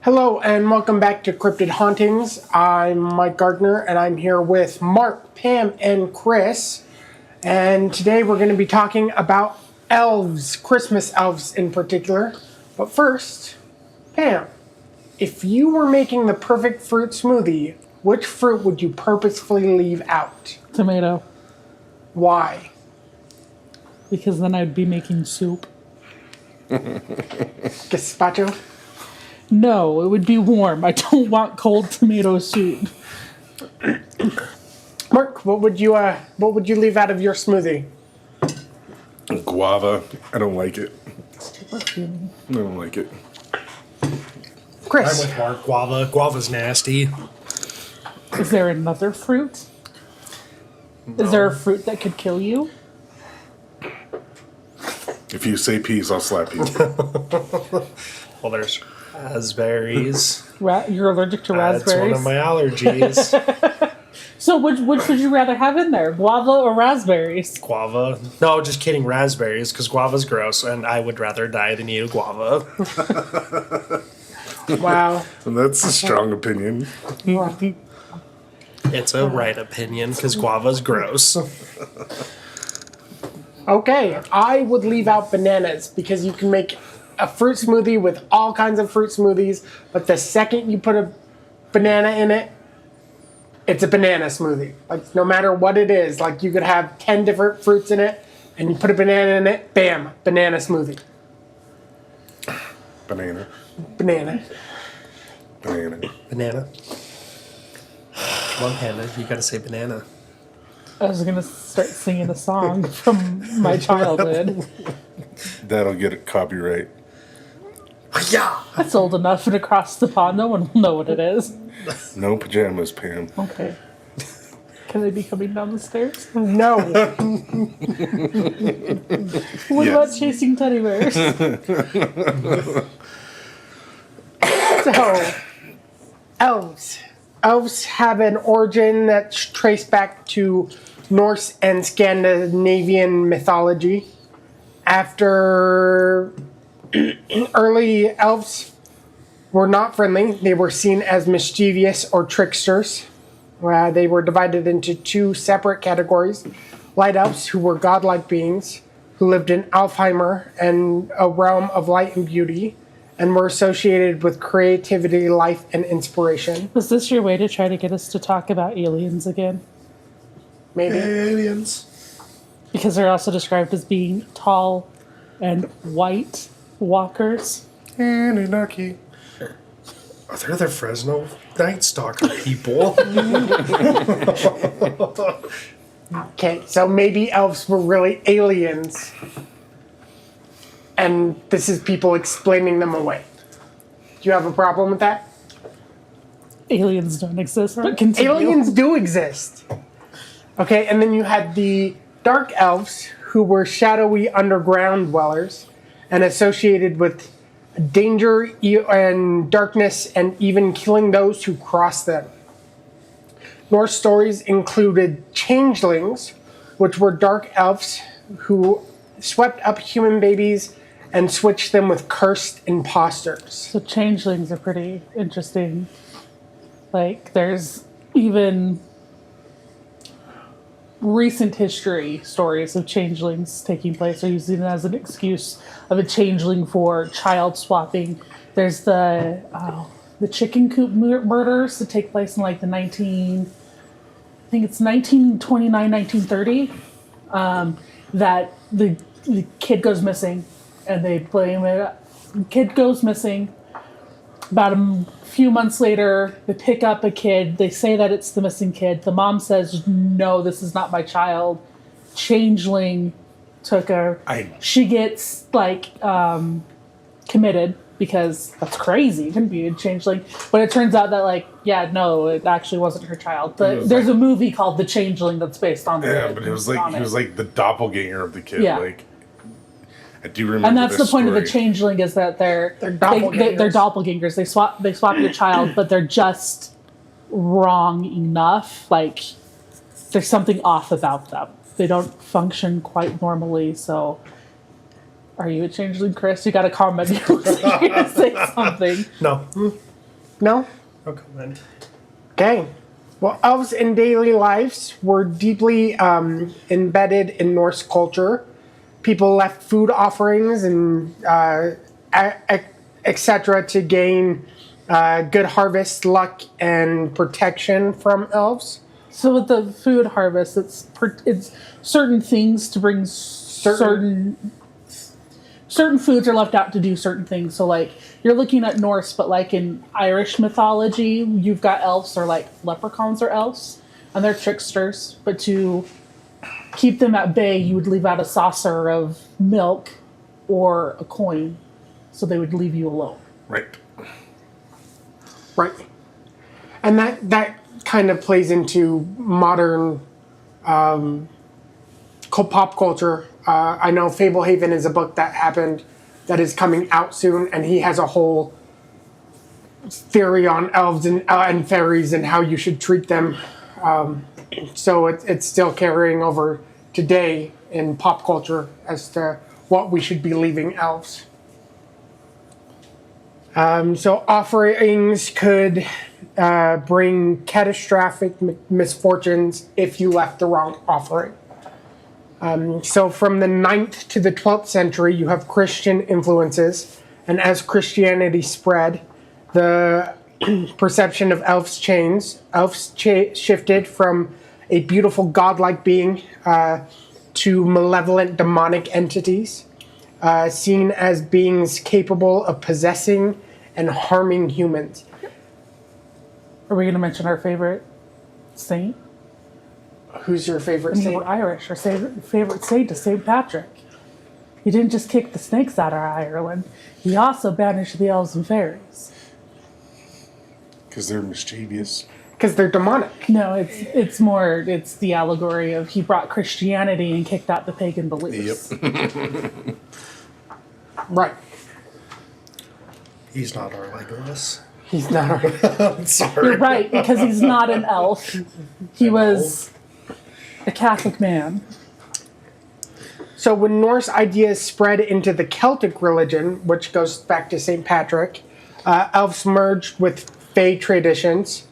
Hello and welcome back to Cryptid Hauntings. I'm Mike Gardner and I'm here with Mark, Pam, and Chris. And today we're going to be talking about elves, Christmas elves in particular. But first, Pam, if you were making the perfect fruit smoothie, which fruit would you purposefully leave out? Tomato. Why? Because then I'd be making soup. Gazpacho? No, it would be warm. I don't want cold tomato soup. Mark, what would you leave out of your smoothie? Guava. I don't like it. I I don't like it. Chris? I'm with Mark. Guava. Guava's nasty. Is there another fruit? No. Is there a fruit that could kill you? If you say peas, I'll slap you. Well, there's raspberries. You're allergic to That's one raspberries? of my allergies. So which would you rather have in there? Guava or raspberries? Guava. No, just kidding. Raspberries, because guava's gross, and I would rather die than eat a guava. Wow. That's a strong opinion. It's a right opinion, because guava's gross. Okay, I would leave out bananas because you can make a fruit smoothie with all kinds of fruit smoothies, but the second you put a banana in it, it's a banana smoothie. Like, no matter what it is, like you could have 10 different fruits in it, and you put a banana in it, bam, banana smoothie. Banana. Banana. Banana. Banana. Come on, Panda. You gotta say banana. I was going to start singing a song from my childhood. That'll get it copyright. Yeah! That's old enough and across the pond. No one will know what it is. No pajamas, Pam. Okay. Can they be coming down the stairs? No. What Yes. about chasing teddy bears? So, elves. Elves have an origin that's traced back to Norse and Scandinavian mythology. After early elves were not friendly, they were seen as mischievous or tricksters. They were divided into two separate categories. Light elves, who were godlike beings, who lived in Alfheimr and a realm of light and beauty, and were associated with creativity, life, and inspiration. Was this your way to try to get us to talk about aliens again? Maybe. Aliens. Because they're also described as being tall and white walkers. Anunnaki. Are there the Fresno Night Stalker people? Okay, so maybe elves were really aliens. And this is people explaining them away. Do you have a problem with that? Aliens don't exist, but continue. Aliens do exist. Okay, and then you had the dark elves, who were shadowy underground dwellers and associated with danger and darkness and even killing those who crossed them. Norse stories included changelings, which were dark elves who swept up human babies and switched them with cursed imposters. So changelings are pretty interesting. Like, there's even recent history stories of changelings taking place or using it as an excuse of a changeling for child swapping. There's the chicken coop murders that take place in like the 1929, 1930, that the kid goes missing and they blame it. The kid goes missing. About a few months later, they pick up a kid. They say that it's the missing kid. The mom says, no, this is not my child. Changeling took her. She gets, committed because that's crazy. It couldn't be a changeling. But it turns out that, no, it actually wasn't her child. There's a movie called The Changeling that's based on but it was like he was like the doppelganger of the kid. Yeah. Like, I do remember. And that's the this point of the story. changeling is that they're doppelgangers. they're doppelgangers. They swap your child, but they're just wrong enough. Like, there's something off about them. They don't function quite normally. So, are you a changeling, Chris? You got to comment. You're gonna say something. No. No? No comment. Okay. Well, elves in daily lives were deeply embedded in Norse culture. People left food offerings and etc. to gain good harvest, luck, and protection from elves. So with the food harvest, it's certain things to bring certain foods are left out to do certain things. So like you're looking at Norse, but like in Irish mythology, you've got elves or like leprechauns or elves, and they're tricksters. But to keep them at bay, you would leave out a saucer of milk or a coin, so they would leave you alone. Right. Right. And that kind of plays into modern pop culture. I know Fablehaven is a book that is coming out soon, and he has a whole theory on elves and fairies and how you should treat them. So it's still carrying over today in pop culture as to what we should be leaving elves. So offerings could bring catastrophic misfortunes if you left the wrong offering. So from the 9th to the 12th century, you have Christian influences, and as Christianity spread, the perception of elves changed. Elves shifted from a beautiful godlike being to malevolent demonic entities, seen as beings capable of possessing and harming humans. Are we going to mention our favorite saint? Who's your favorite I mean, saint? we're Irish. Our favorite saint is St. Patrick. He didn't just kick the snakes out of Ireland. He also banished the elves and fairies. Because they're mischievous. Because they're demonic. No, it's the allegory of he brought Christianity and kicked out the pagan beliefs. Yep. Right. He's not our Legolas. He's not our... I'm sorry. You're right, because he's not an elf. He was a Catholic man. So when Norse ideas spread into the Celtic religion, which goes back to St. Patrick, elves merged with Fae traditions.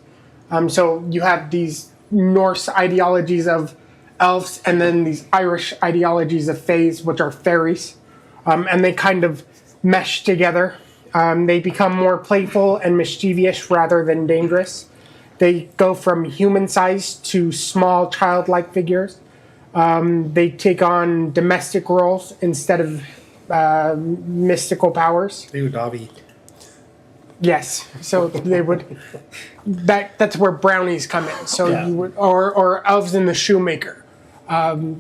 So you have these Norse ideologies of elves and then these Irish ideologies of Faes, which are fairies. And they kind of mesh together. They become more playful and mischievous rather than dangerous. They go from human-sized to small childlike figures. They take on domestic roles instead of mystical powers. Dude, Dobby. Yes, so they would. That's where brownies come in. So Yeah. you would, or elves in the shoemaker. Because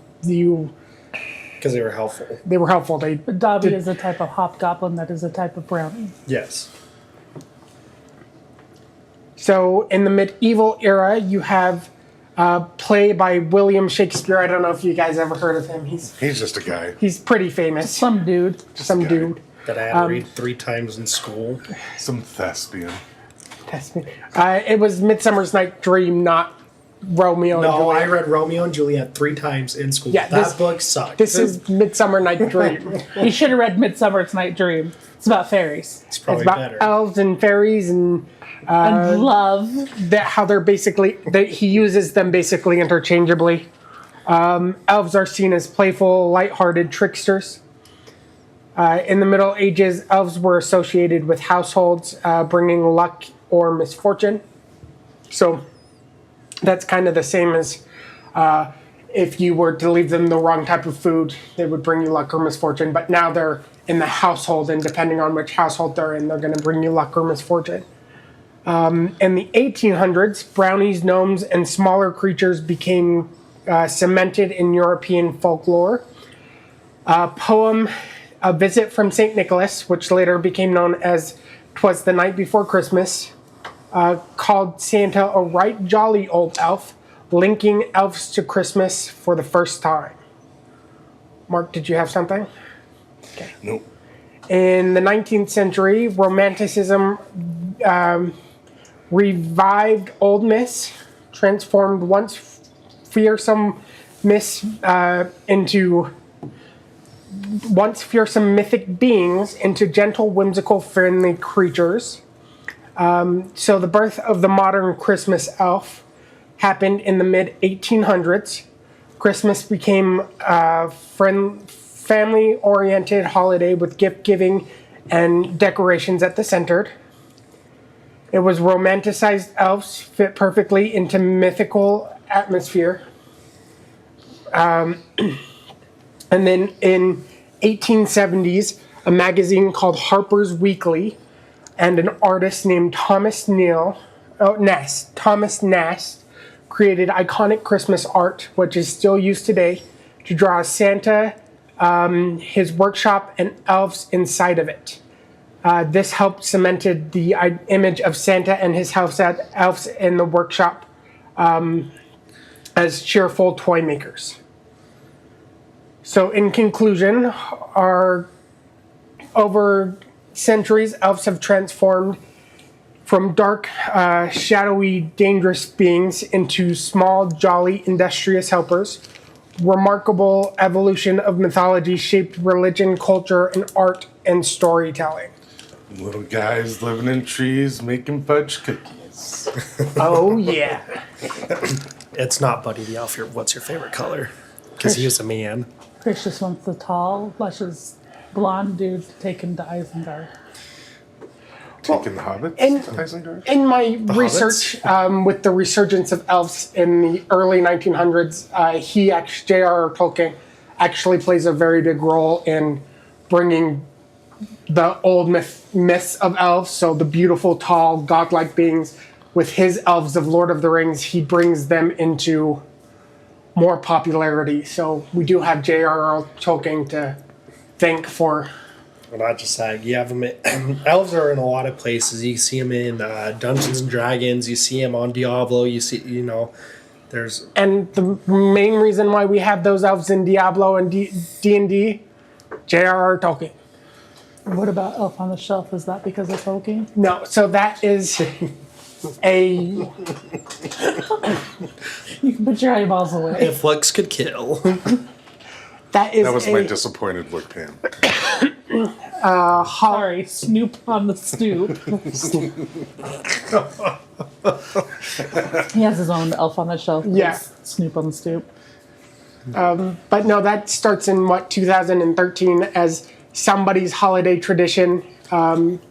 they were helpful. They were helpful. But Dobby is a type of hobgoblin that is a type of brownie. Yes. So in the medieval era, you have a play by William Shakespeare. I don't know if you guys ever heard of him. He's just a guy. He's pretty famous. Some dude. Some guy. dude. That I had to read 3 times in school. Some thespian. Test me. It was Midsummer's Night Dream, not Romeo and No, Juliet. I read Romeo and Juliet 3 times in school. Yeah, that book sucked. This is Midsummer Night Dream. You should have read Midsummer's Night Dream. It's about fairies. It's It's probably about better. elves and fairies and And love. how they're basically he uses them basically interchangeably. Elves are seen as playful, lighthearted tricksters. In the Middle Ages, elves were associated with households bringing luck or misfortune. So that's kind of the same as if you were to leave them the wrong type of food, they would bring you luck or misfortune. But now they're in the household, and depending on which household they're in, they're going to bring you luck or misfortune. In the 1800s, brownies, gnomes, and smaller creatures became cemented in European folklore. A poem, A Visit from St. Nicholas, which later became known as 'Twas the Night Before Christmas, called Santa a right jolly old elf, linking elves to Christmas for the first time. Mark, did you have something? Nope. In the 19th century, Romanticism revived old myths, transformed once fearsome myths into once fearsome mythic beings into gentle, whimsical, friendly creatures. So the birth of the modern Christmas elf happened in the mid-1800s. Christmas became a family-oriented holiday with gift-giving and decorations at the center. It was romanticized elves fit perfectly into mythical atmosphere. And then in 1870s, a magazine called Harper's Weekly and an artist named Thomas Nast created iconic Christmas art, which is still used today, to draw Santa, his workshop, and elves inside of it. This helped cemented the image of Santa and his elves in the workshop as cheerful toy makers. So in conclusion, over centuries, elves have transformed from dark, shadowy, dangerous beings into small, jolly, industrious helpers. Remarkable evolution of mythology shaped religion, culture, and art and storytelling. Little guys living in trees making fudge cookies. Oh, yeah. It's not Buddy the Elf. What's your favorite color? Because he was a man. Chris just wants the tall, luscious, blonde dude to take him to Isengard. Taking the hobbits and- to Isengard? In my research with the resurgence of elves in the early 1900s, J.R.R. Tolkien actually plays a very big role in bringing the old myths of elves, so the beautiful, tall, godlike beings, with his elves of Lord of the Rings, he brings them into more popularity. So we do have J.R.R. Tolkien to thank for. Well, not just that. You have them. Elves are in a lot of places. You see them in Dungeons and Dragons. You see them on Diablo. You see, there's. And the main reason why we have those elves in Diablo and D&D, J.R.R. Tolkien. What about Elf on the Shelf? Is that because of Tolkien? No, so that is a. You can put your eyeballs away. If looks could kill. That was my disappointed look, Pam. Sorry, Snoop on the stoop. He has his own Elf on the Shelf. Yeah. Snoop on the stoop. But no, that starts in 2013 as somebody's holiday tradition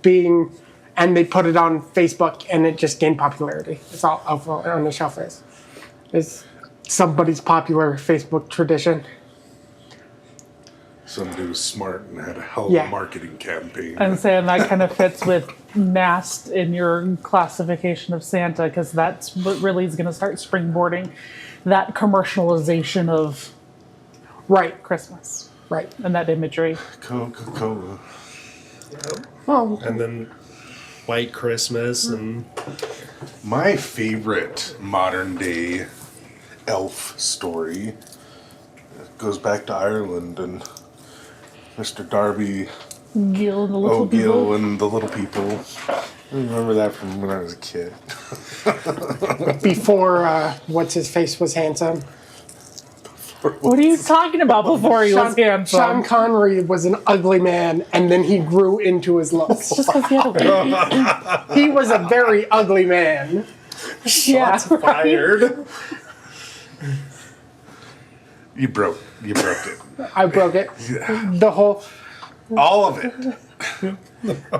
being, and they put it on Facebook and it just gained popularity. It's all Elf on the Shelf is. It's somebody's popular Facebook tradition. Somebody was smart and had a hell of a marketing campaign. I'm saying that kind of fits with Nast in your classification of Santa, because that's what really is going to start springboarding that commercialization of Christmas. Right. And that imagery. Coca-Cola. Well, And then White Christmas and My favorite modern day elf story goes back to Ireland and Mr. Darby Gil and the Little O'Gill People. and the Little People. I remember that from when I was a kid. before what's his face was handsome. What are you talking about before he was handsome? Sean Connery was an ugly man, and then he grew into his looks. Just because he had a He was a very ugly man. yeah, fired. You broke it. I broke it. The whole. All of it.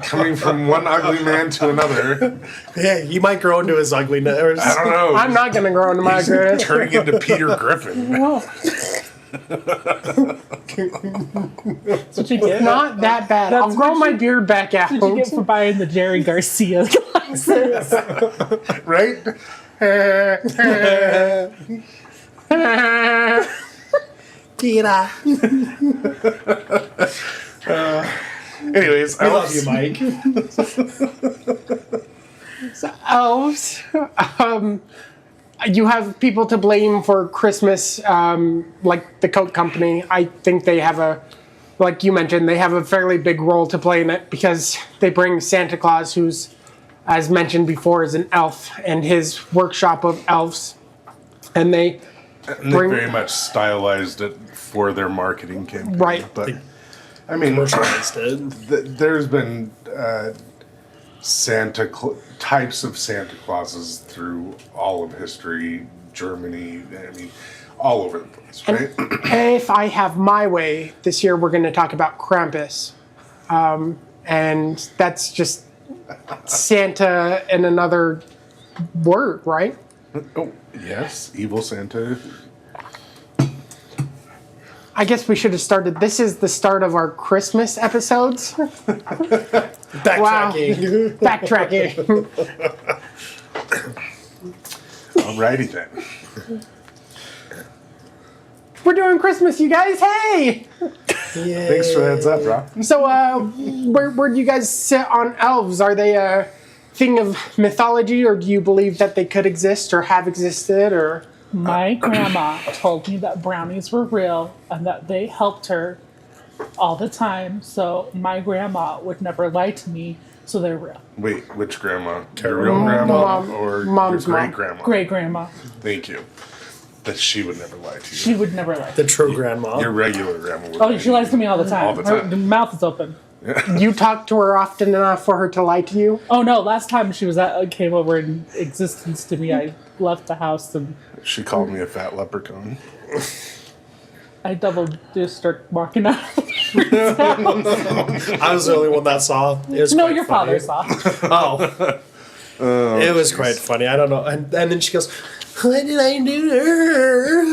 Coming from one ugly man to another. Yeah, he might grow into his ugliness. I don't know. I'm not gonna grow into my good. Turning into Peter Griffin. That's what you get. Not that bad. I'll grow my beard back out. What you get for buying the Jerry Garcia glasses. Right? Tira. Anyways, I love you, Mike. Elves. You have people to blame for Christmas, like the Coke Company. I think they have like you mentioned, they have a fairly big role to play in it because they bring Santa Claus, who's, as mentioned before, is an elf, and his workshop of elves. And they very much stylized it for their marketing campaign. Right. But, I mean, Commercialized it. there's been types of Santa Clauses through all of history, Germany, I mean, all over the place, right? If I have my way, this year we're going to talk about Krampus. And that's just Santa in another word, right? Oh, yes, evil Santa. I guess we should have started. This is the start of our Christmas episodes. Backtracking. Backtracking. Alrighty then. We're doing Christmas, you guys. Hey! Yay. Thanks for the heads up, Rob. So, where do you guys sit on elves? Are they a thing of mythology, or do you believe that they could exist or have existed, or... My grandma told me that brownies were real and that they helped her all the time. So my grandma would never lie to me, so they're real. Wait, which grandma? Your real grandma or Mom's your mom. great grandma? Great grandma. Thank you. That she would never lie to you. She would never lie. The true grandma. Your regular grandma would. Oh, she lies to me all the time. All the time. Her mouth is open. You talk to her often enough for her to lie to you? Oh no! Last time she was came over in existence to me, I left the house and She called me a fat leprechaun. I just started walking out. I was the only one that saw. It was No, quite your funny. father saw. Oh. It was quite funny. I don't know. And then she goes, "What did I do to her?"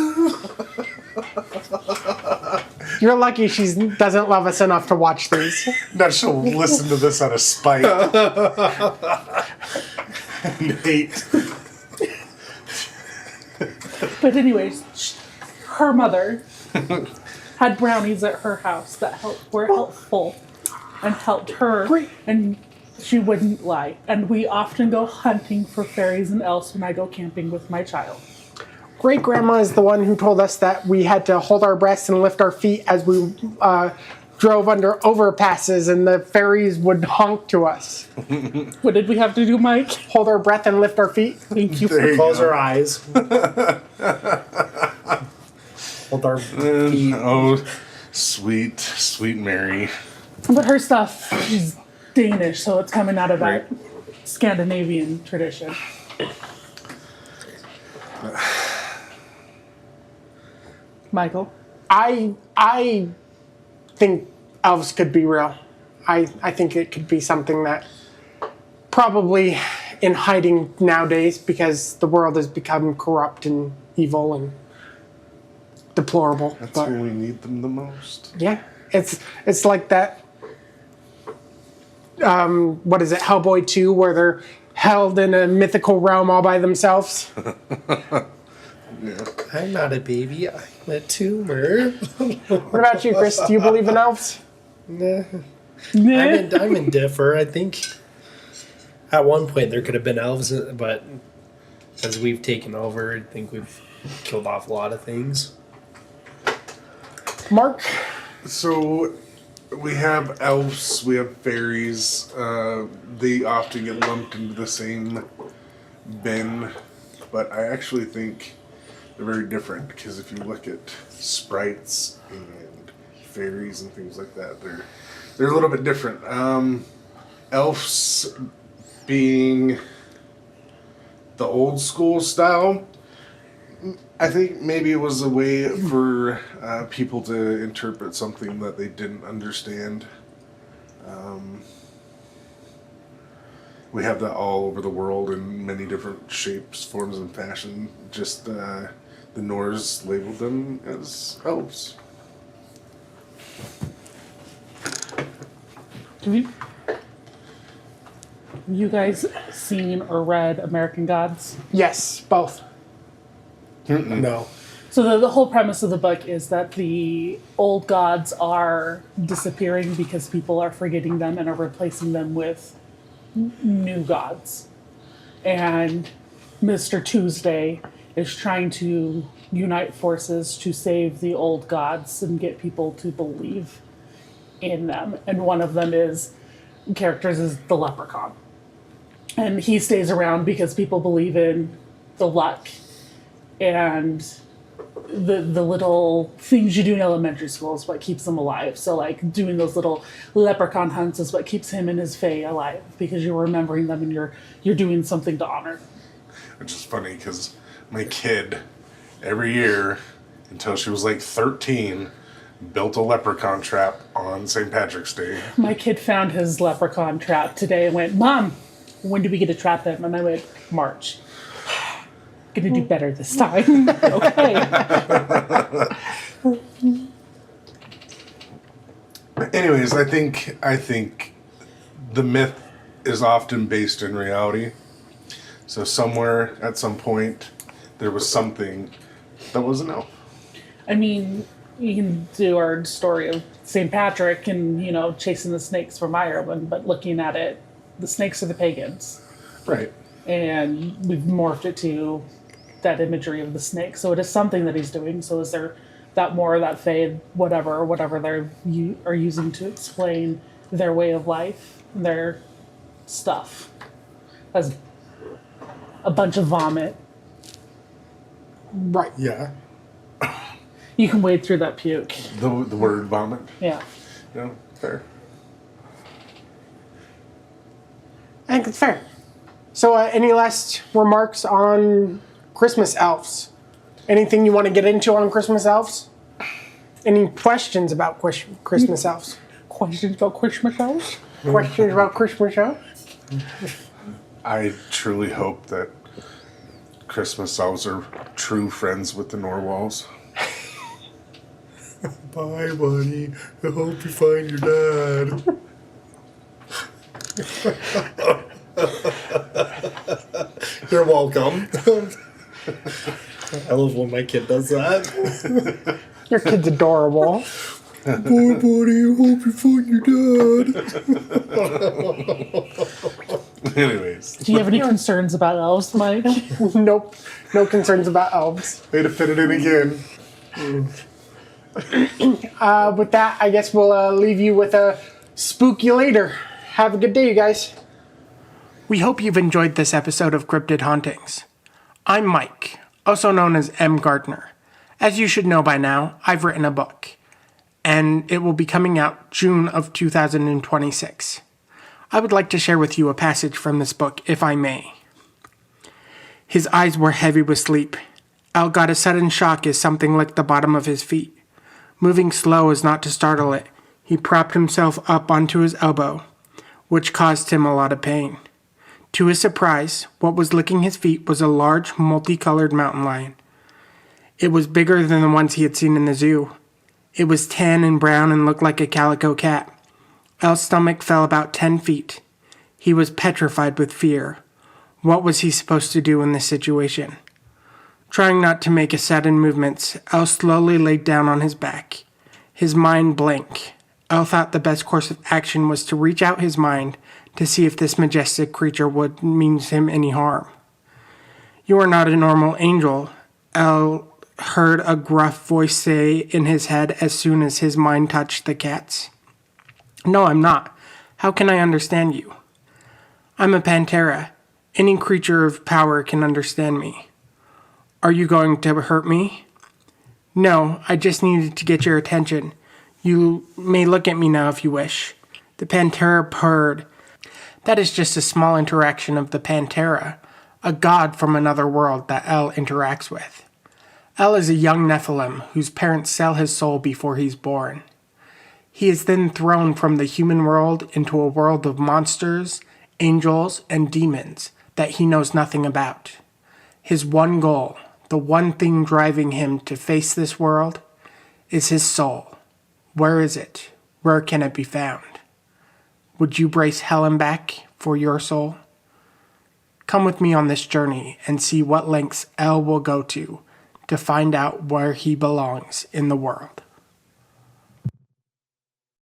You're lucky she doesn't love us enough to watch these. Now she'll listen to this out of spite. And hate. But anyways, her mother had brownies at her house that were helpful and helped her. Great. And she wouldn't lie. And we often go hunting for fairies and elves when I go camping with my child. Great grandma is the one who told us that we had to hold our breaths and lift our feet as we drove under overpasses, and the fairies would honk to us. What did we have to do, Mike? Hold our breath and lift our feet. Thank you. There you Close go. our eyes. Hold our feet. Oh, sweet, sweet Mary. But her stuff, she's Danish, so it's coming out of that Right. Scandinavian tradition. Michael? I think elves could be real. I think it could be something that probably in hiding nowadays because the world has become corrupt and evil and deplorable. That's But when we need them the most. yeah, it's like that. What is it, Hellboy 2, where they're held in a mythical realm all by themselves? Yeah. I'm not a baby. I'm a tumor. What about you, Chris? Do you believe in elves? Nah. I'm indifferent. I think at one point there could have been elves, but as we've taken over, I think we've killed off a lot of things. Mark? So we have elves, we have fairies. They often get lumped into the same bin, but I actually think they're very different because if you look at sprites and fairies and things like that, they're a little bit different. Elves being the old school style, I think maybe it was a way for people to interpret something that they didn't understand. We have that all over the world in many different shapes, forms, and fashion. Just the Norse labeled them as elves. Have you guys seen or read American Gods? Yes, both. No. So the whole premise of the book is that the old gods are disappearing because people are forgetting them and are replacing them with new gods. And Mr. Tuesday is trying to unite forces to save the old gods and get people to believe in them. And one of them is the leprechaun. And he stays around because people believe in the luck and the little things you do in elementary school is what keeps them alive. So like doing those little leprechaun hunts is what keeps him and his fae alive, because you're remembering them and you're doing something to honor them. Which is funny because my kid, every year until she was like 13, built a leprechaun trap on St. Patrick's Day. My kid found his leprechaun trap today and went, "Mom, when do we get to trap him?" And I went, "March." Gonna do better this time. Okay. Anyways, I think the myth is often based in reality. So somewhere at some point there was something that was an elf. I mean, you can do our story of St. Patrick and, chasing the snakes from Ireland, but looking at it, the snakes are the pagans. Right. And we've morphed it to that imagery of the snake. So it is something that he's doing. So is there that more, that fade, whatever they are using to explain their way of life, their stuff, as a bunch of vomit. Right. Yeah. You can wade through that puke. The word vomit. Yeah. Yeah, fair. I think it's fair. So, any last remarks on Christmas elves? Anything you want to get into on Christmas elves? Any questions about Christmas elves? Questions about Christmas elves? Questions about Christmas elves? I truly hope that Christmas elves are true friends with the Norwals. Bye, buddy. I hope you find your dad. You're welcome. I love when my kid does that. Your kid's adorable. Boy, buddy, I hope you find your dad. Anyways. Do you have any concerns about elves, Mike? Nope. No concerns about elves. Way to fit it in again. With that, I guess we'll leave you with a spook you later. Have a good day, you guys. We hope you've enjoyed this episode of Cryptid Hauntings. I'm Mike, also known as M. Gardner. As you should know by now, I've written a book, and it will be coming out June of 2026. I would like to share with you a passage from this book, if I may. His eyes were heavy with sleep. Al got a sudden shock as something licked the bottom of his feet. Moving slow as not to startle it, he propped himself up onto his elbow, which caused him a lot of pain. To his surprise, what was licking his feet was a large, multicolored mountain lion. It was bigger than the ones he had seen in the zoo. It was tan and brown and looked like a calico cat. Al's stomach fell about 10 feet. He was petrified with fear. What was he supposed to do in this situation? Trying not to make sudden movements, Al slowly laid down on his back. His mind blank. Al thought the best course of action was to reach out his mind to see if this majestic creature would mean him any harm. "You are not a normal angel," Al heard a gruff voice say in his head as soon as his mind touched the cat's. "No, I'm not. How can I understand you?" "I'm a Pantera. Any creature of power can understand me." "Are you going to hurt me?" "No, I just needed to get your attention. You may look at me now if you wish." The Pantera purred. That is just a small interaction of the Pantera, a god from another world that El interacts with. El is a young Nephilim whose parents sell his soul before he's born. He is then thrown from the human world into a world of monsters, angels, and demons that he knows nothing about. His one goal, the one thing driving him to face this world, is his soul. Where is it? Where can it be found? Would you brace hell and back for your soul? Come with me on this journey and see what lengths El will go to find out where he belongs in the world.